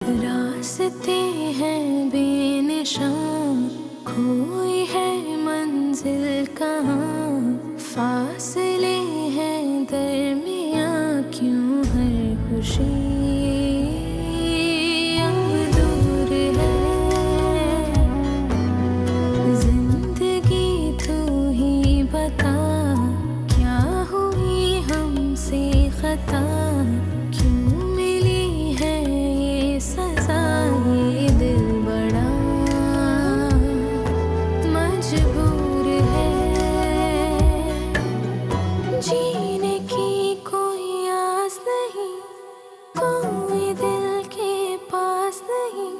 रास्ते हैं बेनिशान, खोई है मंजिल कहाँ, फासले हैं दरमियाँ, क्यों हर खुशी अब दूर है। जिंदगी तू ही बता, क्या हुई हमसे खता, क्यों मिली है ये सजा, ये दिल बड़ा मजबूर है। जीने की कोई आस नहीं, कोई दिल के पास नहीं,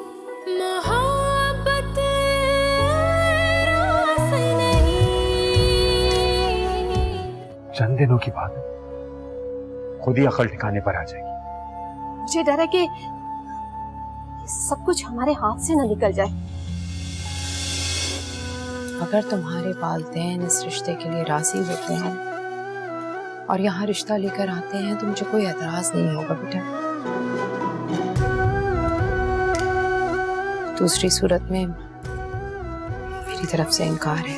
मोहब्बत रास नहीं। चंद दिनों की बात है, खुद ही अकल ठिकाने पर आ जाएगी। मुझे डर है कि सब कुछ हमारे हाथ से न निकल जाए। अगर तुम्हारे वालिदैन इस रिश्ते के लिए राजी होते हैं और यहाँ रिश्ता लेकर आते हैं तो मुझे कोई एतराज नहीं होगा बेटा। दूसरी सूरत में मेरी तरफ से इनकार है।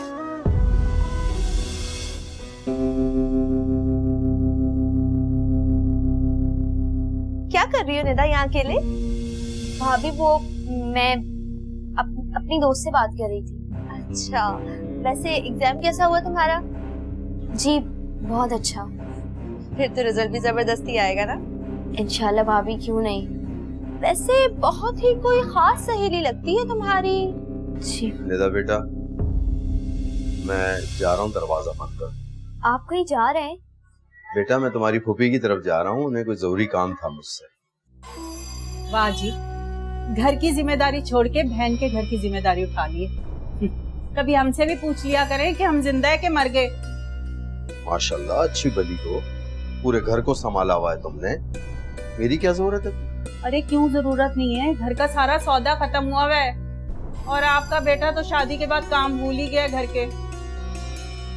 क्या कर रही हो निदा यहाँ अकेले? भाभी वो मैं अपनी दोस्त से बात कर रही थी। अच्छा, वैसे एग्जाम कैसा हुआ तुम्हारा? जी बहुत अच्छा। फिर तो रिजल्ट भी जबरदस्ती आएगा ना? इंशाल्लाह भाभी, क्यों नहीं। वैसे बहुत ही कोई खास सहेली लगती है तुम्हारी। जी निदा बेटा, मैं जा रहा हूँ, दरवाजा बंद कर। आप कहीं जा रहे हैं? बेटा मैं तुम्हारी फूफी की तरफ जा रहा हूँ, उन्हें कोई जरूरी काम था मुझसे। वाह जी, घर की जिम्मेदारी छोड़ के बहन के घर की जिम्मेदारी उठा ली है। कभी हमसे भी पूछ लिया करें कि हम जिंदा है कि मर गए। माशाल्लाह, अच्छी बली हो, पूरे घर को संभाला हुआ है तुमने, मेरी क्या जरूरत है? अरे क्यों जरूरत नहीं है, घर का सारा सौदा खत्म हुआ हुआ है और आपका बेटा तो शादी के बाद काम भूल ही गया घर के।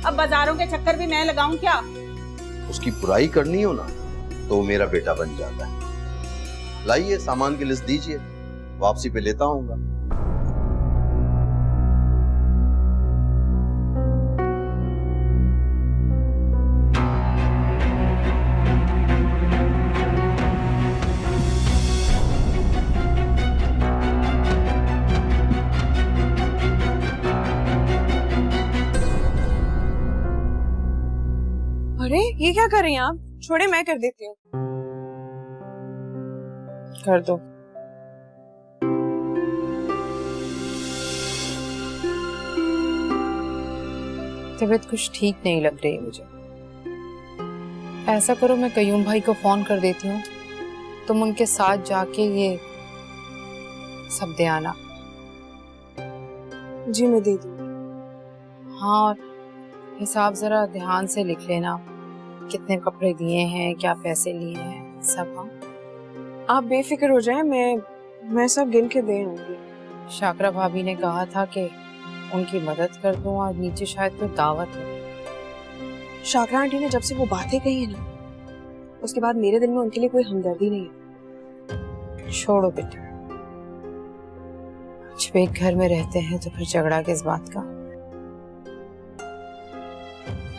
अब बाजारों के चक्कर भी मैं लगाऊं क्या? उसकी बुराई करनी हो ना तो वो मेरा बेटा बन जाता है। लाइए सामान की लिस्ट दीजिए, वापसी पे लेता आऊंगा। अरे ये क्या कर रही हैं आप? छोड़े, मैं कर देती हूँ। कर दो। तबीयत कुछ ठीक नहीं लग रही मुझे। ऐसा करो, मैं कयूम भाई को फोन कर देती हूँ, तुम उनके साथ जाके ये सब दे आना। जी मैं दे दूँ। हाँ, और हिसाब जरा ध्यान से लिख लेना, कितने कपड़े दिए हैं, क्या पैसे लिए हैं, सब। हाँ, आप बेफिक्र हो जाएं, मैं सब गिन के दे आऊंगी। शाकरा भाभी ने कहा था कि उनकी मदद कर दूं, आज नीचे शायद कोई दावत है। शाकरा आंटी ने जब से वो बातें कही है ना, उसके बाद मेरे दिल में उनके लिए कोई हमदर्दी नहीं है। छोड़ो बेटा, जब एक घर में रहते हैं तो फिर झगड़ा किस बात का।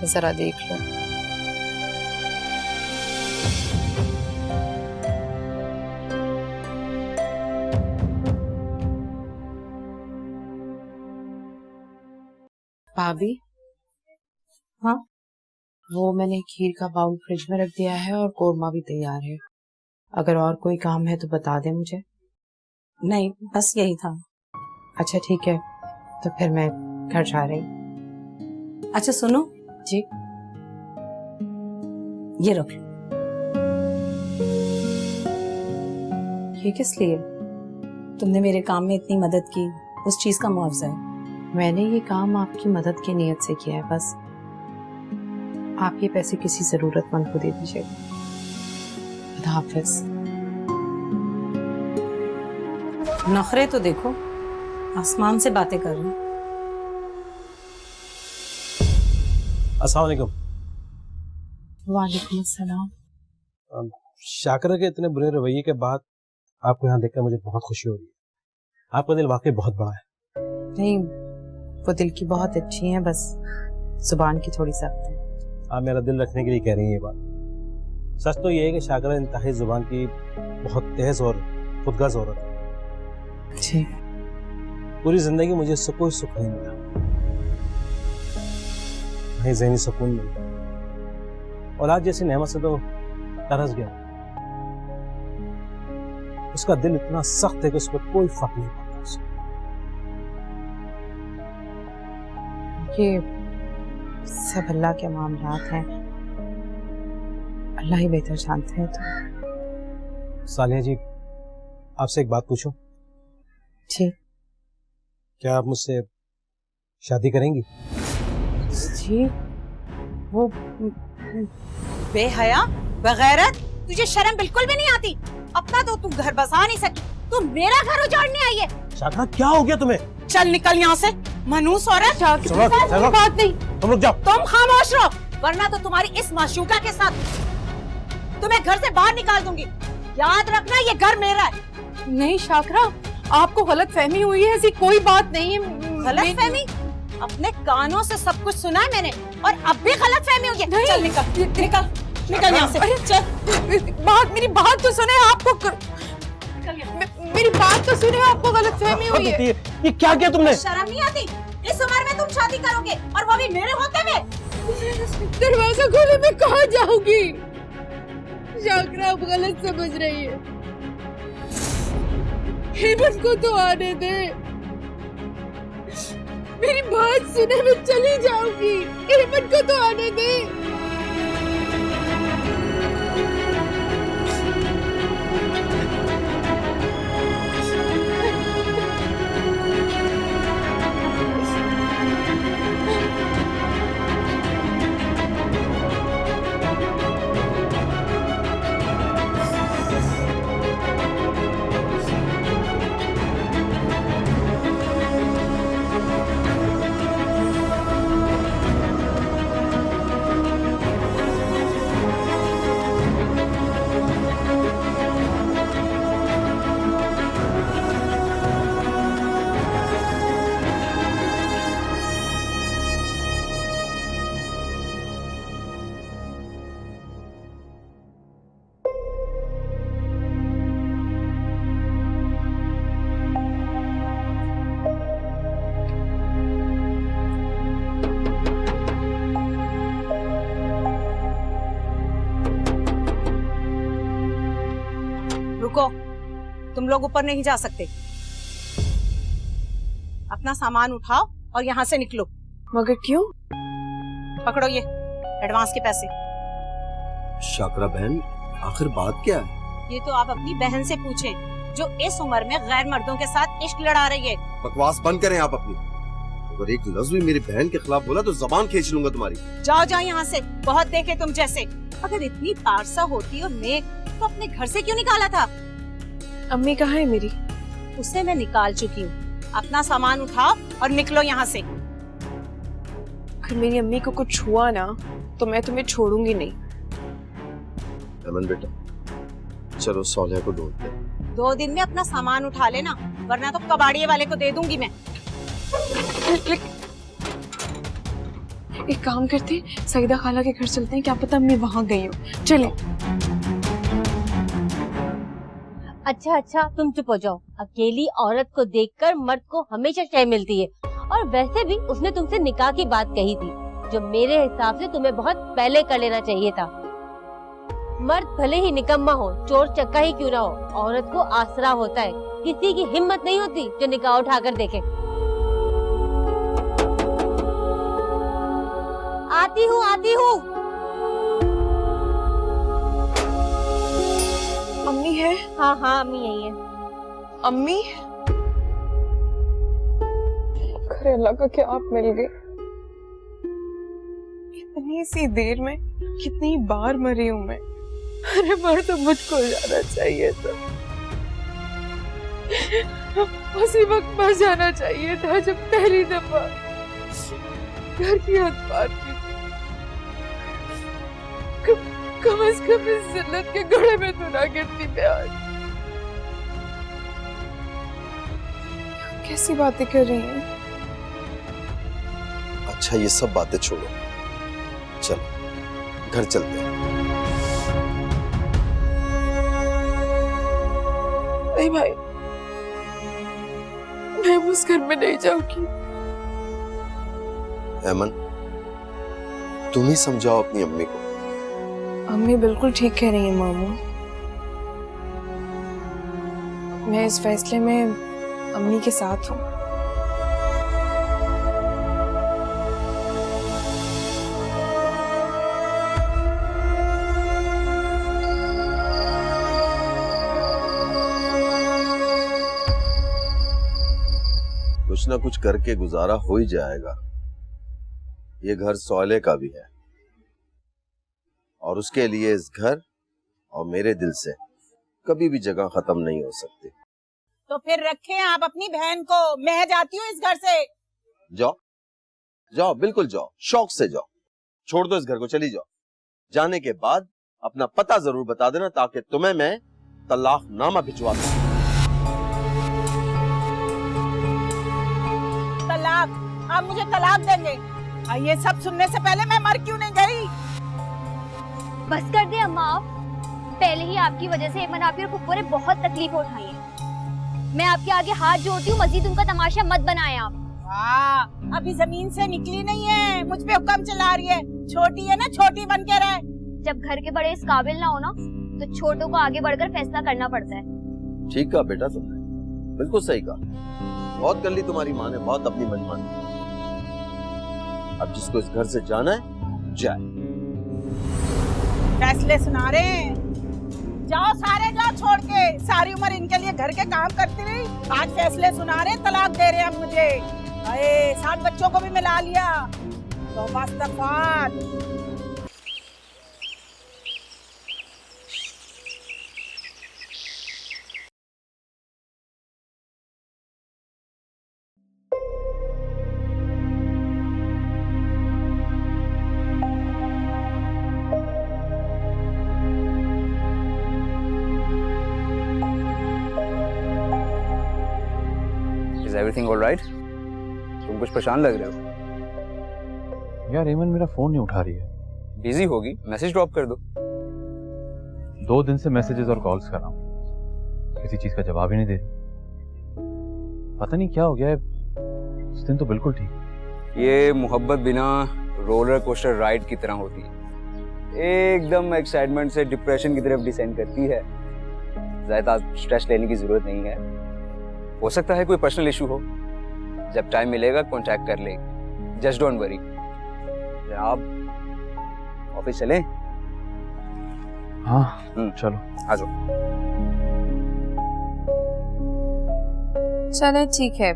जरा देख लो। भाभी, हाँ? वो मैंने खीर का बाउल फ्रिज में रख दिया है और कोरमा भी तैयार है। अगर और कोई काम है तो बता दे मुझे। नहीं, बस यही था। अच्छा ठीक है, तो फिर मैं घर जा रही। अच्छा सुनो जी। ये रख। ये किस लिए? तुमने मेरे काम में इतनी मदद की, उस चीज का मुआवजा है। मैंने ये काम आपकी मदद की नीयत से किया है, बस आप ये पैसे किसी जरूरतमंद को दे दीजिएगा। खुदा हाफिज। नखरे तो देखो, आसमान से बातें कर रहे हैं। अस्सलाम वालेकुम। वालेकुम अस्सलाम। शाकरा के इतने बुरे रवैये के बाद आपको यहाँ देखकर मुझे बहुत खुशी हो रही है। आपका दिल वाकई बहुत बड़ा है। नहीं, वो दिल की बहुत अच्छी है, बस जुबान की थोड़ी सख्त है। आप मेरा दिल रखने के लिए कह रही हैं ये बात। सच तो ये है कि शाकरा इंतहाई जुबान की बहुत तेज और खुदगर्ज औरत है। जी। पूरी जिंदगी मुझे इससे कोई सुख नहीं मिला, नहीं ज़हनी सुकून मिला। और आज जैसी नेमत से तो तरस गया। उसका दिल इतना सख्त है कि उस पर कोई फर्क नहीं पड़ता उसे। ये सब अल्लाह के मामलात हैं, अल्लाह ही बेहतर जानते हैं। तो सालिया जी, आपसे एक बात पूछूं? जी। क्या आप मुझसे शादी करेंगी? जी। वो बेहया, बगैरत, तुझे शर्म बिल्कुल भी नहीं आती। अपना तो तू घर बसा नहीं सकी, तू मेरा घर उजाड़ने आई है। शाकरा, क्या हो गया तुम्हें? चल निकल यहाँ से, मनूस औरत। बात नहीं, तुम रुक जाओ। तुम खामोश रहो, वरना तो तुम्हारी इस माशूका के साथ तुम्हें घर से बाहर निकाल दूंगी। याद रखना, ये घर मेरा है। नहीं शाकरा, आपको गलत फहमी हुई है, ऐसी कोई बात नहीं है। गलत फहमी? अपने कानों से सब कुछ सुना है मैंने, और अब भी गलत फहमी हुई है। चल निकल निकल निकल यहाँ से। चल, मेरी बात तो सुने। आपको मेरी बात तो सुने, आपको गलत फहमी हुई है। ये क्या किया तुमने? शर्म नहीं आती? इस उम्र में तुम शादी करोगे, और वो भी मेरे होते हुए? दरवाजा खोले, मैं कहाँ जाऊंगी? शाकरा आप गलत समझ रही है। हेमंत को तो आने दे, मेरी बात सुने, मैं चली जाऊंगी। हेमंत को तो आने दे। रुको, तुम लोग ऊपर नहीं जा सकते। अपना सामान उठाओ और यहाँ से निकलो। मगर क्यों? पकड़ो ये एडवांस के पैसे। शाकरा बहन, आखिर बात क्या है? ये तो आप अपनी बहन से पूछें, जो इस उम्र में गैर मर्दों के साथ इश्क लड़ा रही है। बकवास बंद करें आप अपनी। अगर एक लफ्ज भी मेरी बहन के खिलाफ बोला तो जबान खींच लूंगा तुम्हारी। जाओ जाओ यहाँ से, बहुत देखे तुम जैसे। अगर इतनी पारसा होती और नेक, तो अपने घर से क्यों निकाला था? अम्मी कहाँ है मेरी? उसे मैं निकाल चुकी हूँ। अपना सामान उठाओ और निकलो यहाँ से। अगर मेरी अम्मी को कुछ हुआ ना, तो मैं तुम्हें छोड़ूंगी नहीं। अमन बेटा, चलो सौलिया को ढूंढते। 2 दिन में अपना सामान उठा लेना, वरना तो कबाड़िए वाले को दे दूंगी मैं। एक काम करते, सईदा खाला के घर चलते हैं, क्या पता अम्मी वहाँ गई हो। चले। अच्छा, तुम चुप हो जाओ। अकेली औरत को देखकर मर्द को हमेशा शय मिलती है। और वैसे भी उसने तुमसे निकाह की बात कही थी, जो मेरे हिसाब से तुम्हें बहुत पहले कर लेना चाहिए था। मर्द भले ही निकम्मा हो, चोर चक्का ही क्यों ना हो, औरत को आसरा होता है। किसी की हिम्मत नहीं होती जो निकाह उठाकर देखे। आती हूँ। अम्मी है? हाँ, अम्मी यही है। अम्मी? खैर अल्लाह का क्या आप मिल गई। इतनी सी देर में कितनी बार मरी हूँ मैं। अरे मर तो मुझको जाना चाहिए था, उसी वक्त मर जाना चाहिए था जब पहली दफा घर की हद पार की। कम से कम इस जिल्लत के घड़े में तो ना गिरती मैं आज। कैसी बातें कर रही हैं? अच्छा ये सब बातें छोड़ो, चलो घर चलते हैं। नहीं भाई, मैं उस घर में नहीं जाऊंगी। अमन, तुम ही समझाओ अपनी अम्मी को। अम्मी बिल्कुल ठीक कह रही है मामू। मैं इस फैसले में अम्मी के साथ हूँ। कुछ ना कुछ करके गुजारा हो ही जाएगा। ये घर सोले का भी है और उसके लिए इस घर और मेरे दिल से कभी भी जगह खत्म नहीं हो सकती। तो फिर रखें आप अपनी बहन को, मैं जाती हूँ इस घर से। जाओ जाओ, बिल्कुल जाओ, शौक से जाओ, छोड़ दो इस घर को, चली जाओ। जाने के बाद अपना पता जरूर बता देना ताकि तुम्हें मैं तलाकनामा भिजवा दूं। तलाक? आप मुझे तलाक देंगे? ये सब सुनने से पहले मैं मर क्यों नहीं गई? बस कर दे अम्मा आप। पहले ही आपकी वजह से एमन आपी और फुप्पो ने बहुत तकलीफ उठाई है। मैं आपके आगे हाथ जोड़ती हूँ, मजीद उनका तमाशा मत बनाएं आप। हाँ, अभी जमीन से निकली नहीं है, मुझ पे हुक्म चला रही है। छोटी है ना, छोटी बन के रहे। जब घर के बड़े इस काबिल ना हो ना, तो छोटों को आगे बढ़कर फैसला करना पड़ता है। ठीक कहा बेटा तुमने, बिल्कुल सही कहा। बहुत कर ली तुम्हारी माँ ने, बहुत अपनी मनमानी। अब जिसको इस घर से जाना है जाए। फैसले सुना रहे हैं, जाओ सारे जाओ छोड़ के। सारी उम्र इनके लिए घर के काम करती रही, आज फैसले सुना रहे, तलाक दे रहे हैं मुझे। अरे 7 बच्चों को भी मिला लिया, तो वास्तफात। Is everything all right? तुम कुछ परेशान लग रहे हो। यार एमन मेरा फोन नहीं उठा रही है। बिजी होगी, मैसेज ड्रॉप कर दो। 2 दिन से मैसेजेस और कॉल्स कर रहा हूँ, किसी चीज का जवाब ही नहीं दे रही। पता नहीं क्या हो गया है, उस दिन तो बिल्कुल ठीक। ये मोहब्बत बिना रोलर कोस्टर राइड की तरह होती है, एकदम एक्साइटमेंट से डिप्रेशन की तरफ डिसेंड करती है। ज्यादा स्ट्रेस लेने की जरूरत नहीं है, हो सकता है कोई पर्सनल इशू हो, जब टाइम मिलेगा कांटेक्ट कर लेगी। Just don't worry. आप ऑफिस चलें? हाँ चलो आ जाओ। चले ठीक है,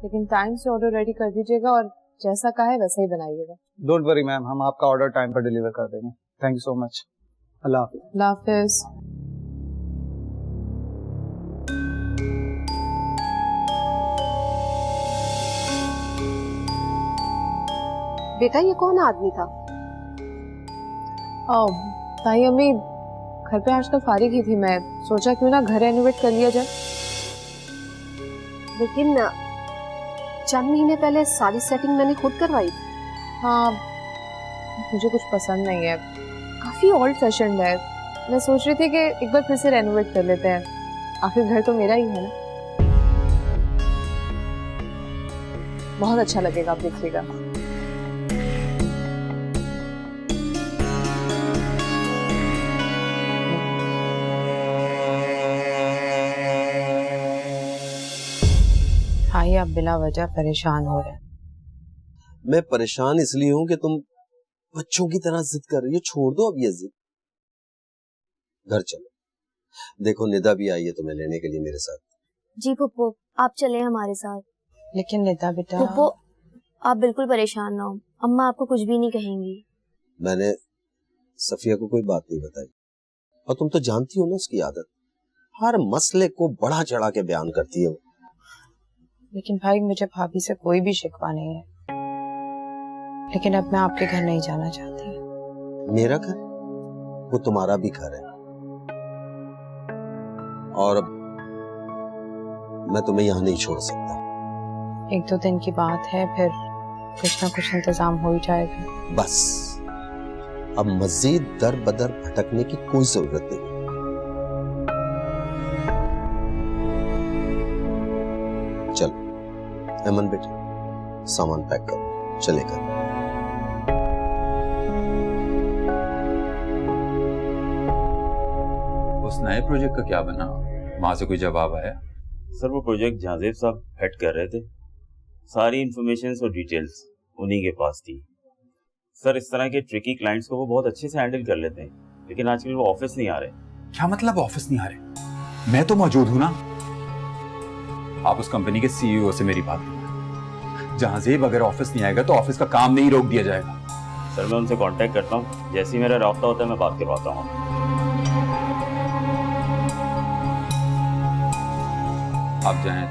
लेकिन टाइम से ऑर्डर रेडी कर दीजिएगा और जैसा कहा है वैसा ही बनाइएगा। डोंट वरी मैम, हम आपका ऑर्डर टाइम पर डिलीवर कर देंगे। Thank you so much. अल्लाह हाफिज। अल्लाह हाफिज। बेटा ये कौन आदमी था? ताई अम्मी घर पे आजकल फारिग ही थी, मैं सोचा क्यों ना घर रेनोवेट कर लिया जाए। लेकिन 4 महीने पहले सारी सेटिंग मैंने खुद करवाई। हाँ, मुझे कुछ पसंद नहीं है, काफी ओल्ड फैशन है। मैं सोच रही थी कि एक बार फिर से रेनोवेट कर लेते हैं, आखिर घर तो मेरा ही है ना। बहुत अच्छा लगेगा, आप देखिएगा। भाई आप बिला वजह परेशान हो रहे हैं। मैं परेशान इसलिए हूं कि तुम बच्चों की तरह जिद कर रही हो। छोड़ दो अब ये जिद, घर चलो। देखो निदा भी आई है तुम्हें लेने के लिए मेरे साथ। जी फुप्पो, आप चले हमारे साथ। लेकिन निदा बेटा। फुप्पो आप बिल्कुल परेशान ना हो, अम्मा आपको कुछ भी नहीं कहेंगी। मैंने सफिया को कोई बात नहीं बताई, और तुम तो जानती हो ना उसकी आदत, हर मसले को बढ़ा चढ़ा के बयान करती है वो। लेकिन भाई मुझे भाभी से कोई भी शिकवा नहीं है, लेकिन अब मैं आपके घर नहीं जाना चाहती। मेरा घर वो तुम्हारा भी घर है, और अब मैं तुम्हें यहाँ नहीं छोड़ सकता। 1-2 दिन की बात है, फिर कुछ ना कुछ इंतजाम हो ही जाएगा। बस अब मजीद दर बदर भटकने की कोई जरूरत नहीं। चल अमन बेटा, सामान पैक करो, चलेगा। उस नए प्रोजेक्ट का क्या बना? वहां से कोई जवाब आया? सर वो प्रोजेक्ट जाजेब साहब हेड कर रहे थे, सारी इंफॉर्मेशन और डिटेल्स उन्हीं के पास थी। सर इस तरह के ट्रिकी क्लाइंट्स को वो बहुत अच्छे से हैंडल कर लेते हैं, लेकिन आजकल वो ऑफिस नहीं आ रहे। क्या मतलब ऑफिस नहीं आ रहे? मैं तो मौजूद हूं ना। आप उस कंपनी के सीईओ से मेरी बात करें। जहाजेब अगर ऑफिस नहीं आएगा तो ऑफिस का काम नहीं रोक दिया जाएगा। सर मैं उनसे कांटेक्ट करता हूँ, जैसे ही मेरा रास्ता होता है मैं बात करवाता हूँ। आप जाएं,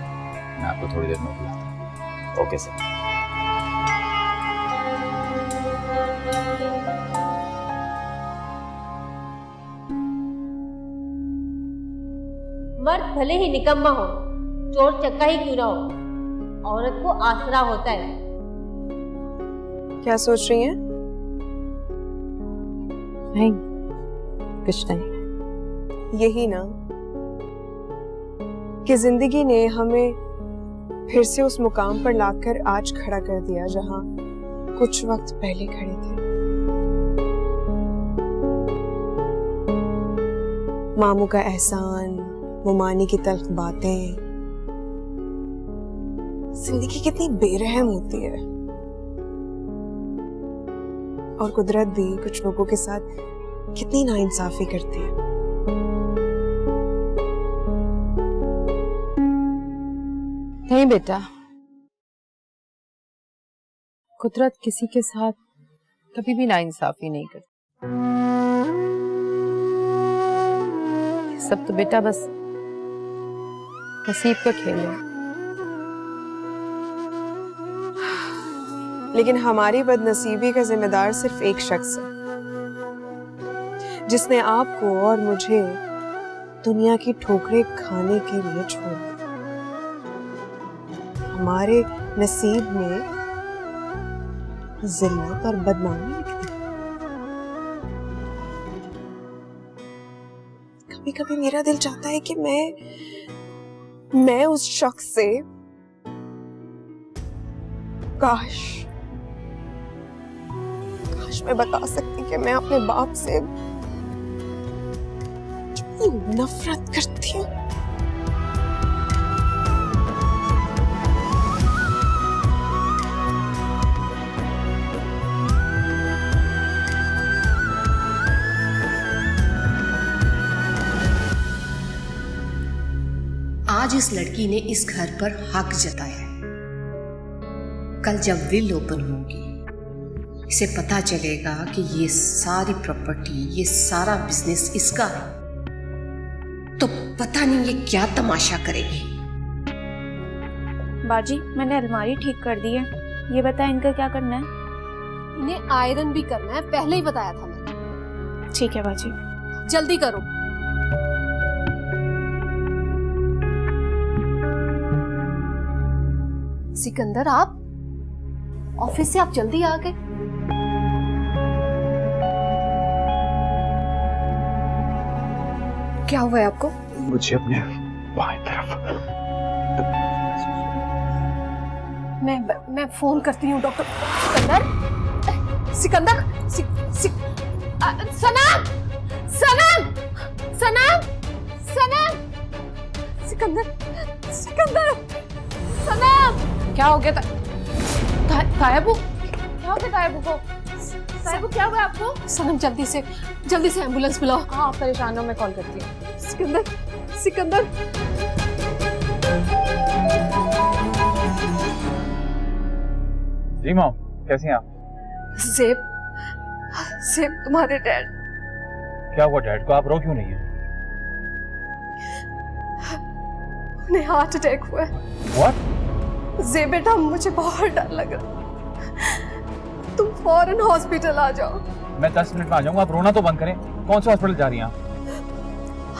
मैं आपको थोड़ी देर में बुलाता हूं। Okay sir. मर्द भले ही निकम्मा हो, चोर चक्का ही क्यों ना हो, औरत को आसरा होता है। क्या सोच रही हैं? नहीं, कुछ नहीं। यही ना कि जिंदगी ने हमें फिर से उस मुकाम पर लाकर आज खड़ा कर दिया जहां कुछ वक्त पहले खड़े थे। मामू का एहसान, मुमानी की तल्ख बातें, जिंदगी कितनी बेरहम होती है। और कुदरत भी कुछ लोगों के साथ कितनी नाइंसाफी करती है। नहीं बेटा, कुदरत किसी के साथ कभी भी नाइंसाफी नहीं करती। सब तो बेटा बस नसीब का खेल है। लेकिन हमारी बदनसीबी का जिम्मेदार सिर्फ एक शख्स है, जिसने आपको और मुझे दुनिया की ठोकरें खाने के लिए छोड़ दिया। हमारे नसीब में जिल्लत और बदनामी लिख दी। कभी कभी मेरा दिल चाहता है कि मैं उस शख्स से काश मैं बता सकती कि मैं अपने बाप से कितनी नफरत करती हूँ। आज इस लड़की ने इस घर पर हक जताया है। कल जब विल ओपन होगी, इसे पता चलेगा कि ये सारी प्रॉपर्टी, ये सारा बिजनेस इसका है, तो पता नहीं ये क्या तमाशा करेगी। बाजी, मैंने अलमारी ठीक कर दी है, ये बता इनका क्या करना है? इन्हें आयरन भी करना है, पहले ही बताया था मैंने। ठीक है बाजी, जल्दी करो। सिकंदर, आप ऑफिस से आप जल्दी आ गए। क्या हुआ है आपको? मुझे अपने बाएं तरफ। मैं फोन करती हूँ डॉक्टर। सिकंदर, सनम, सनम, सनम, सनम, सिकंदर, सिकंदर, सनम। क्या हो गया तायबू? क्या हो गया तायबू को? तायबू क्या हुआ आपको? सनम जल्दी से एम्बुलेंस बुलाओ। हाँ, आप परेशान हो, मैं कॉल करती हूँ। सिकंदर, सिकंदर। जी मॉम, कैसी हैं आप? ज़ेब तुम्हारे डैड। क्या हुआ डैड को? आप रो क्यों नहीं है? उन्हें हार्ट अटैक हुआ है। What? ज़ेब बेटा, मुझे बहुत डर लग रहा, तुम फौरन हॉस्पिटल आ जाओ। मैं 10 मिनट में आ जाऊंगा, आप रोना तो बंद करें। कौन से हॉस्पिटल जा रही हैं आप?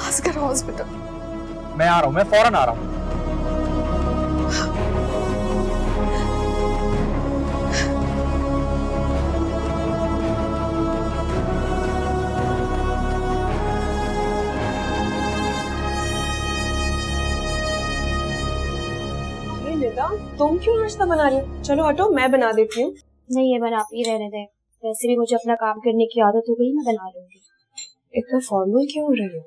असगर हॉस्पिटल। मैं आ रहा हूँ, मैं फौरन आ रहा हूँ। तुम क्यों नाश्ता बना रही हो? चलो हटो, मैं बना देती हूँ। नहीं, ये बना ही रहने दे। वैसे भी मुझे अपना काम करने की आदत हो गई, मैं बना लूंगी। इतना फॉर्मल क्यों हो रही हो?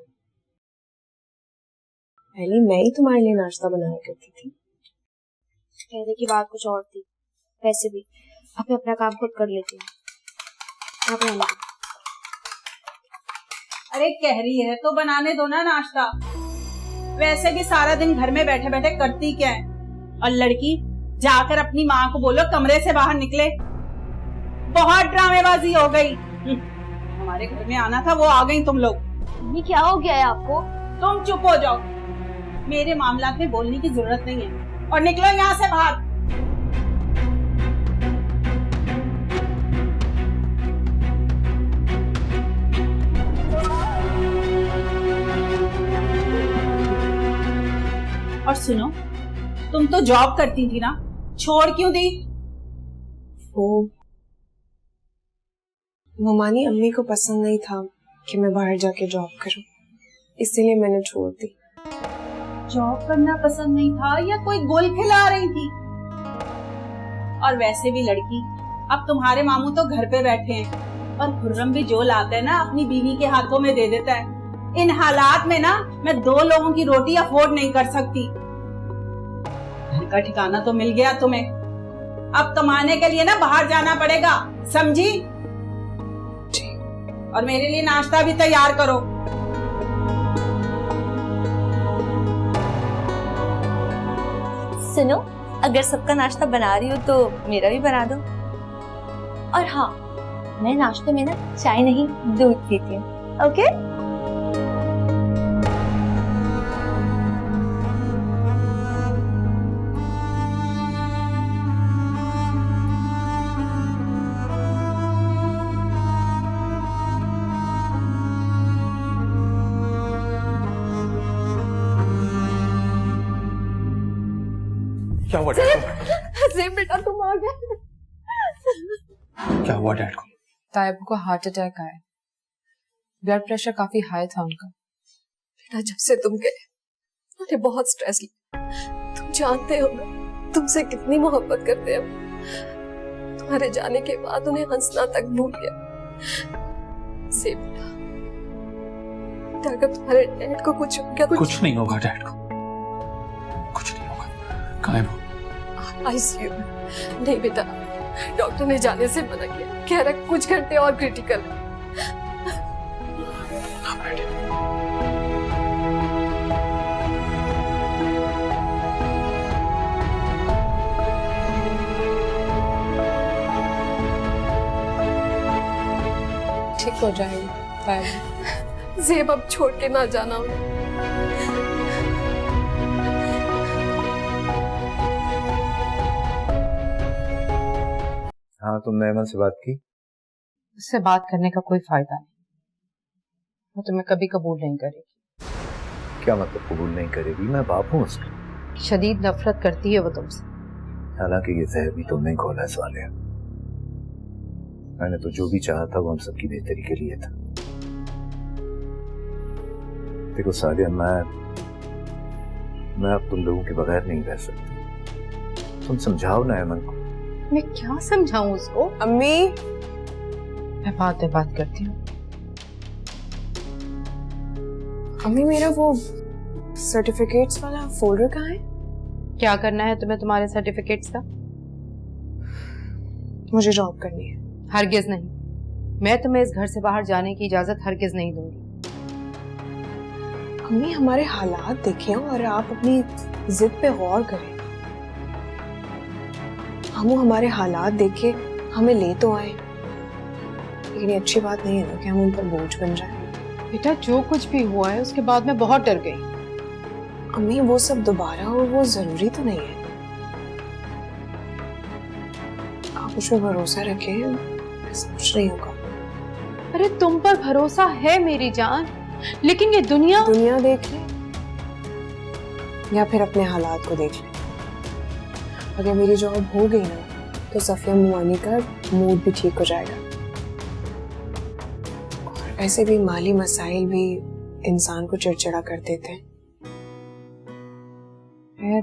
पहले मैं ही तुम्हारे लिए नाश्ता बनाया करती थी। पहले की बात कुछ और थी। वैसे भी अब मैं अपना काम खुद कर लेती हूँ। आप रहने दो। अरे कह रही है तो बनाने दो ना नाश्ता। वैसे भी सारा दिन घर में बैठे बैठे करती क्या है? और लड़की, जाकर अपनी माँ को बोलो कमरे से बाहर निकले। बहुत ड्रामेबाजी हो गई। हमारे घर में आना था, वो आ गई तुम लोग। ये क्या हो गया है आपको? तुम चुप हो जाओ। मेरे मामलात में बोलने की जरूरत नहीं है। और निकलो यहाँ से बाहर। और सुनो, तुम तो जॉब करती थी ना, छोड़ क्यों दी? वो मानी अम्मी को पसंद नहीं था कि मैं बाहर जाके जॉब करूं, इसीलिए मैंने छोड़ दी। जॉब करना पसंद नहीं था या कोई गोल खिला रही थी? और वैसे भी लड़की, अब तुम्हारे मामू तो घर पे बैठे हैं और खुर्रम भी जो लाता है ना अपनी बीवी के हाथों में दे देता है। इन हालात में ना मैं 2 लोगों की रोटी अफोर्ड नहीं कर सकती। घर का ठिकाना तो मिल गया तुम्हें, अब कमाने के लिए ना बाहर जाना पड़ेगा, समझी? और मेरे लिए नाश्ता भी तैयार करो। सुनो, अगर सबका नाश्ता बना रही हो तो मेरा भी बना दो। और हाँ, मैं नाश्ते में ना चाय नहीं दूध पीती हूँ। ओके? क्या हुआ डैड को? ज़ेब बेटा तुम आ गए। क्या हुआ डैड को? तायब को हार्ट अटैक आया। ब्लड प्रेशर काफी हाई था उनका। बेटा जब से तुम गए उन्हें बहुत स्ट्रेस लिया। तुम जानते हो ना तुमसे कितनी मोहब्बत करते हैं। तुम्हारे जाने के बाद उन्हें हंसना तक भूल गया। से बेटा अगर तुम्हारे डैड को कुछ हो गया तो कुछ नहीं होगा डैड को, कुछ नहीं होगा। कहाँ है वो? आईसीयू में। नहीं बेटा, डॉक्टर ने जाने से मना किया, कह रहा कुछ घंटे और क्रिटिकल है। ठीक हो जाएगी। ज़ेब अब छोड़ के ना जाना उन्हें। हाँ, तुमने अमन से बात की? उससे बात करने का कोई फायदा नहीं। वो तुम्हें कभी कबूल नहीं करेगी। क्या मतलब कबूल नहीं करेगी? मैं बाप हूँ उसका। शदीद नफरत करती है वो तुमसे। हालांकि ये जहर भी तुमने घोला है सालिया। मैंने तो जो भी चाहा था वो हम सबकी बेहतरी के लिए था। देखो सालिया, मैं अब तुम लोगों के बगैर नहीं रह सकता। तुम समझाओ ना अमन को। मैं क्या समझाऊं उसको? अम्मी, मैं बाद में बात करती हूँ। अम्मी मेरा वो सर्टिफिकेट्स वाला फोल्डर कहाँ है? क्या करना है तुम्हें तुम्हारे सर्टिफिकेट्स का? मुझे जॉब करनी है। हरगिज नहीं। मैं तुम्हें इस घर से बाहर जाने की इजाजत हरगिज नहीं दूंगी। अम्मी हमारे हालात देखें और आप अपनी जिद पे गौर करें। हम हमारे हालात देखे हमें ले तो आए, लेकिन ये अच्छी बात नहीं है ना कि हम उन पर बोझ बन जाए। बेटा जो कुछ भी हुआ है उसके बाद मैं बहुत डर गई। अम्मी वो सब दोबारा हो वो जरूरी तो नहीं है। आप मुझ पर भरोसा रखें, कुछ नहीं होगा। अरे तुम पर भरोसा है मेरी जान, लेकिन ये दुनिया देख ले या फिर अपने हालात को देख ले। अगर मेरी जॉब हो गई ना तो सफिया मुआनी का मूड भी ठीक हो जाएगा। और ऐसे भी माली मसाइल भी इंसान को चिड़चिड़ा कर देते हैं। खैर,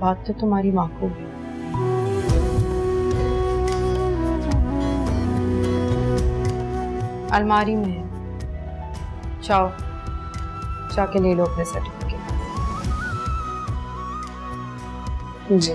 बात तो तुम्हारी माँ को भी। अलमारी में है, जाओ जाके ले लो अपने सर्टिफिकेट। जी।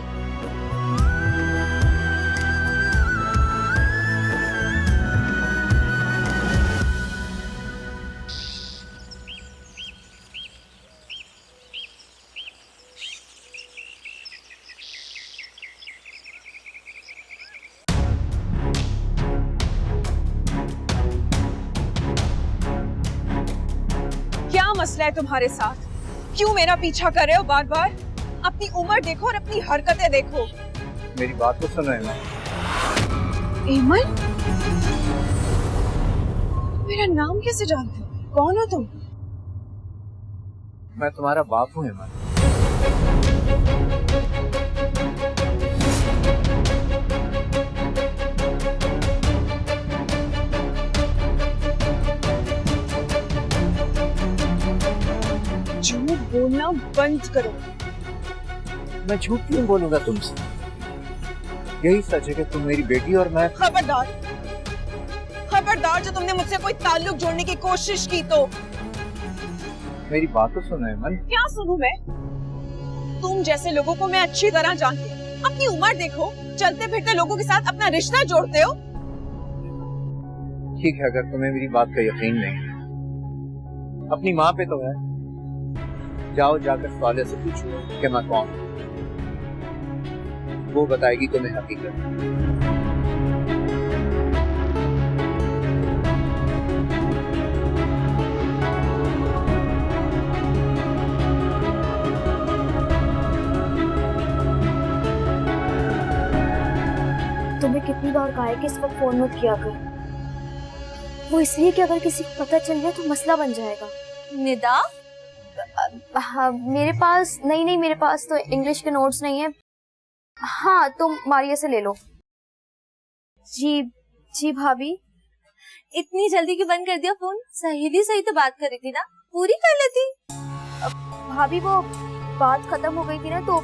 क्या मसला है तुम्हारे साथ? क्यों मेरा पीछा कर रहे हो बार बार? अपनी उम्र देखो और अपनी हरकतें देखो। मेरी बात तो सुनो एमन। एमन? मेरा नाम कैसे जानते हो? कौन हो तुम? मैं तुम्हारा बाप हूँ एमन। झूठ बोलना बंद करो। मैं झूठ क्यों बोलूंगा तुमसे? यही सच है कि तुम मेरी बेटी और मैं। खबरदार, खबरदार जो तुमने मुझसे कोई ताल्लुक जोड़ने की कोशिश की तो। मेरी बात तो सुनो एमन। क्या सुनूं मैं? तुम जैसे लोगों को मैं अच्छी तरह जानती हूँ। अपनी उम्र देखो, चलते फिरते लोगों के साथ अपना रिश्ता जोड़ते हो। ठीक है, अगर तुम्हें मेरी बात का यकीन नहीं, अपनी माँ पे तो है, जाओ जाकर साले से पूछो कि मैं कौन हूँ। वो बताएगी तुम्हें हकीकत। तुम्हें कितनी बार कहा है कि इस वक्त फोन मत किया कर। वो इसलिए कि अगर किसी को पता चल गया तो मसला बन जाएगा। निदा, हाँ, मेरे पास नहीं, मेरे पास तो इंग्लिश के नोट्स नहीं है। हाँ, तुम मारिया से ले लो। जी जी भाभी। इतनी जल्दी क्यों बंद कर दिया फोन? सहेली से ही तो बात कर रही थी ना, पूरी कर लेती। भाभी वो बात खत्म हो गई थी ना तो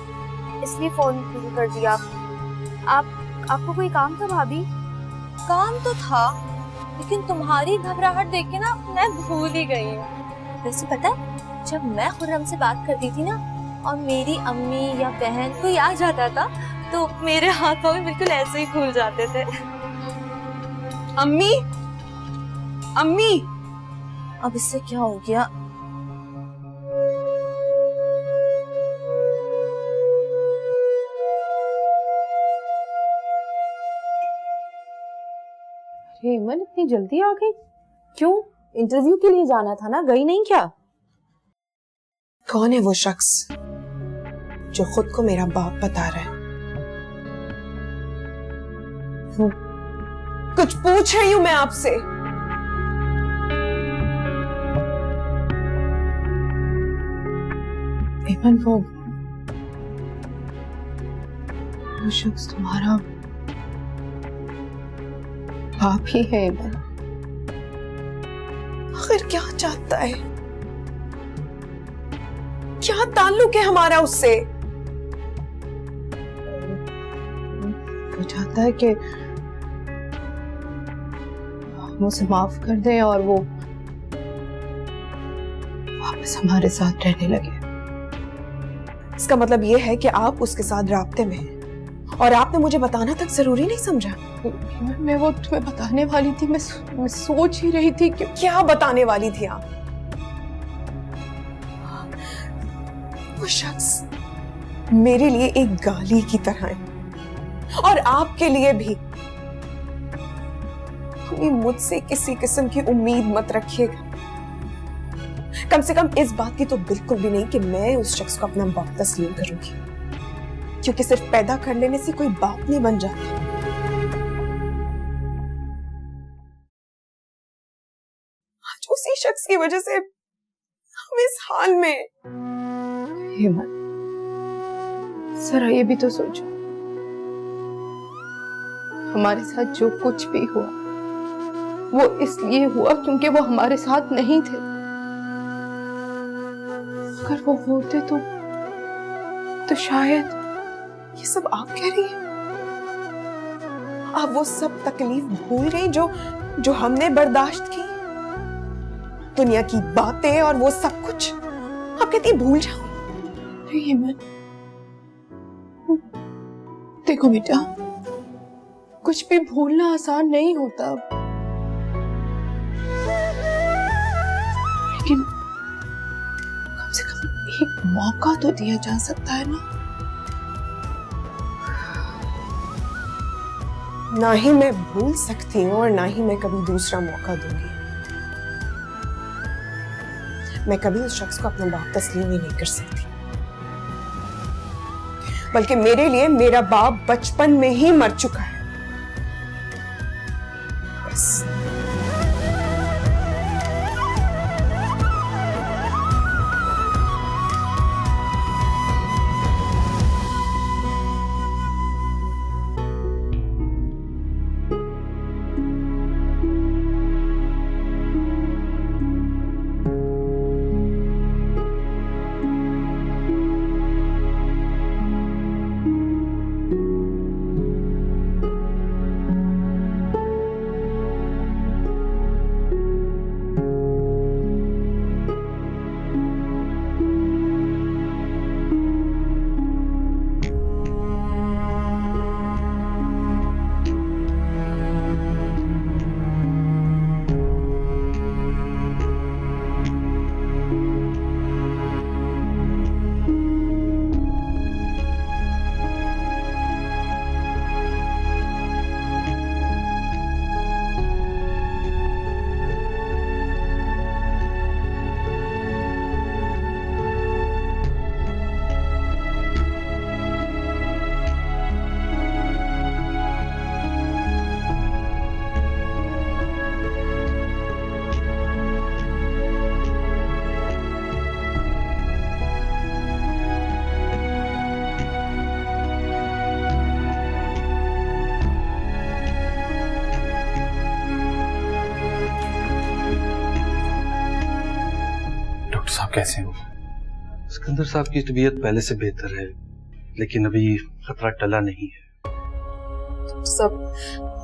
इसलिए फोन शुरू कर दिया। आपको कोई काम था भाभी? काम तो था, लेकिन तुम्हारी घबराहट देख के ना मैं भूल ही गई हूँ। वैसे पता है, जब मैं खुर्रम से बात करती थी ना और मेरी अम्मी या बहन कोई आ जाता था तो मेरे हाथ पाँव बिल्कुल ऐसे ही फूल जाते थे। अम्मी, अम्मी, अब इससे क्या हो गया? अरे एमन, इतनी जल्दी आ गई? क्यों? इंटरव्यू के लिए जाना था ना, गई नहीं क्या? कौन है वो शख्स जो खुद को मेरा बाप बता रहा है? कुछ पूछ रही हूं मैं आपसे। एमन, वो शख्स तुम्हारा बाप ही है एमन। आखिर क्या चाहता है? क्या ताल्लुक है हमारा उससे? वो चाहता है कि हम उसे माफ कर दें और वो वापस हमारे साथ रहने लगे। इसका मतलब ये है कि आप उसके साथ राब्ते में हैं और आपने मुझे बताना तक जरूरी नहीं समझा? मैं वो तुम्हें बताने वाली थी। मैं सोच ही रही थी कि क्या बताने वाली थी आप? वो शख्स मेरे लिए एक गाली की तरह है और आपके लिए भी। मुझसे किसी किस्म की उम्मीद मत रखिएगा, कम से कम इस बात की तो बिल्कुल भी नहीं कि मैं उस शख्स को अपना बाप तस्लीम करूंगी, क्योंकि सिर्फ पैदा कर लेने से कोई बाप नहीं बन जाता। आज उसी शख्स की वजह से हम इस हाल में। हेमंत, जरा ये भी तो सोचो, हमारे साथ जो कुछ भी हुआ वो इसलिए हुआ क्योंकि वो हमारे साथ नहीं थे। अगर वो होते तो शायद ये सब आप कह रही हैं। आप वो सब तकलीफ भूल गई जो हमने बर्दाश्त की, दुनिया की बातें और वो सब कुछ आप कहती भूल जाओ। नहीं मैं देखो बेटा, कुछ भी भूलना आसान नहीं होता, लेकिन कम से कम एक मौका तो दिया जा सकता है ना। ना ही मैं भूल सकती हूँ और ना ही मैं कभी दूसरा मौका दूंगी। मैं कभी उस शख्स को अपना बाप तस्लीम ही नहीं कर सकती, बल्कि मेरे लिए मेरा बाप बचपन में ही मर चुका है। बस साहब कैसे हो? सिकंदर साहब की तबीयत पहले से बेहतर है, लेकिन अभी खतरा टला नहीं है। सब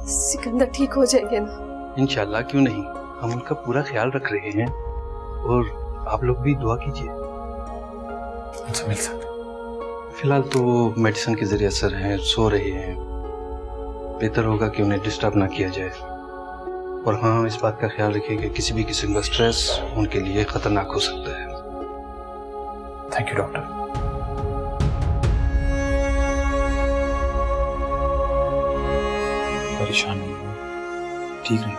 सिकंदर ठीक हो जाएंगे ना? इंशाल्लाह, क्यों नहीं। हम उनका पूरा ख्याल रख रहे हैं और आप लोग भी दुआ कीजिए। उनसे मिल सकते? फिलहाल तो मेडिसिन के जरिए असर हैं, सो रहे हैं। बेहतर होगा कि उन्हें डिस्टर्ब ना किया जाए। और हाँ, इस बात का ख्याल रखिए कि किसी भी किस्म का स्ट्रेस उनके लिए खतरनाक हो सकता है। Thank you doctor. परेशान नहीं हो, ठीक है?